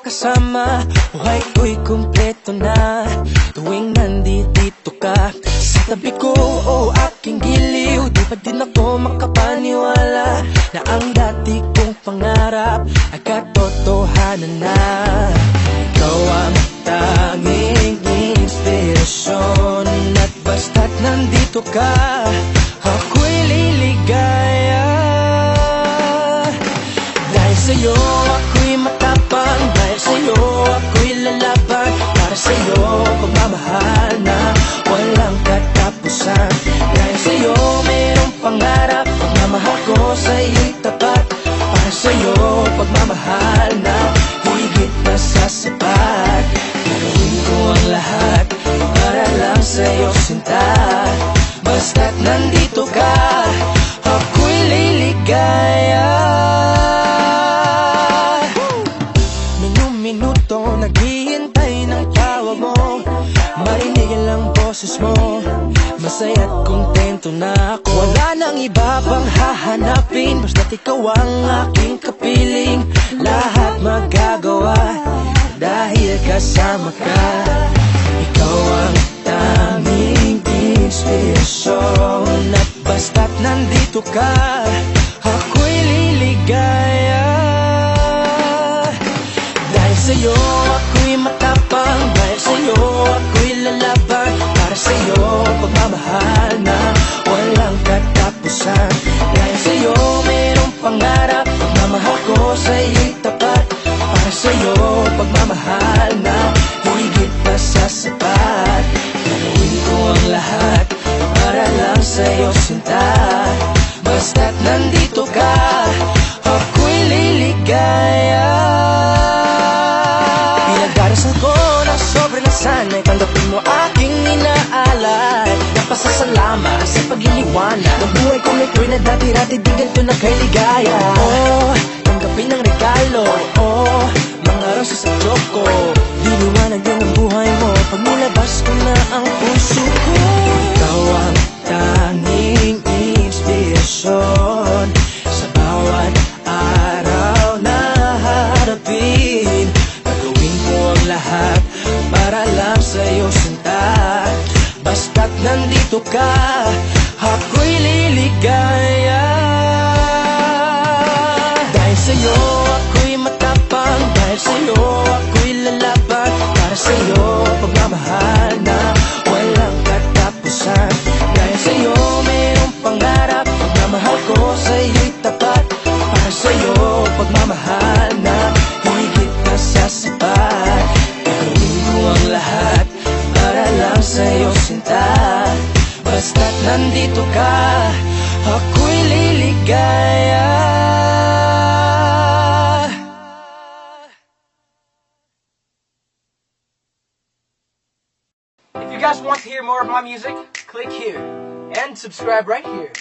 kasama, buhay ko'y kumpleto na. Tuwing nandito ka sa tabi ko, o aking giliw, di pa din ako makapaniwala na ang dati kong pangarap ay katotohanan na. Ikaw ang tanging inspirasyon, at basta't nandito ka, ako'y liligaya. Dahil sa'yo ako'y matapang, dahil sa'yo ako'y lalaban, para sa'yo pagmamahal na walang katapusan. Dahil sa'yo mayroong pangarap, pagmamahal ko sa'yo'y tapat, para sa'yo pagmamahal na higit na sa sapat. Gagawin ko ang lahat para lang sa'yo sinta, basta't nandito ka, ako'y liligaya. Minuto naghihintay ng tawag mo, marinig ang boses mo, masaya't kontento na ako. Wala nang iba pang hahanapin, basta't ikaw ang aking kapiling. Lahat magagawa dahil kasama ka. Ikaw ang tanging inspirasyon, at basta't nandito ka, ako'y liligaya. Dahil sa'yo ako'y matapang, dahil sa'yo ako'y lalaban, para sa'yo pagmamahal na walang katapusan. Dahil sa'yo mayroong pangarap, pagmamahal ko sa'yo'y tapat, para sa'yo pagmamahal na higit pa sa sapat. Gagawin ko ang lahat para lang sa'yo sinta, basta't nandito ka, ako'y liligaya. Pinagdarasal ko na sobrang nasanay, tanggapin mo aking inaalay. Napasasalamat sa pag-iniwanag ng buhay ko, may tuwing na dati-dati di ganito na kay ligaya. Oh, tanggapin ang regalo, oh, mga rosas sa choco. Diliwanag din ang buhay mo pag nilabas ko na ang puso ko. Ikaw ang tanging inspirasyon sa bawat araw na harapin. Gagawin ko ang lahat para lang sa'yo sinta, basta't nandito ka, ako'y liligaya. Dahil sa'yo ako'y matapang, dahil sa'yo ako'y lalaban, para sa'yo pagmamahal na walang katapusan. Dahil sa'yo mayroong pangarap, pagmamahal ko sa'yo'y tapat, para sa'yo pagmamahal na higit na sa sapat. Gagawin ko ang lahat para lang sa'yo sinta, basta't nandito ka, ako'y liligaya. If you guys want to hear more of my music, click here and subscribe right here.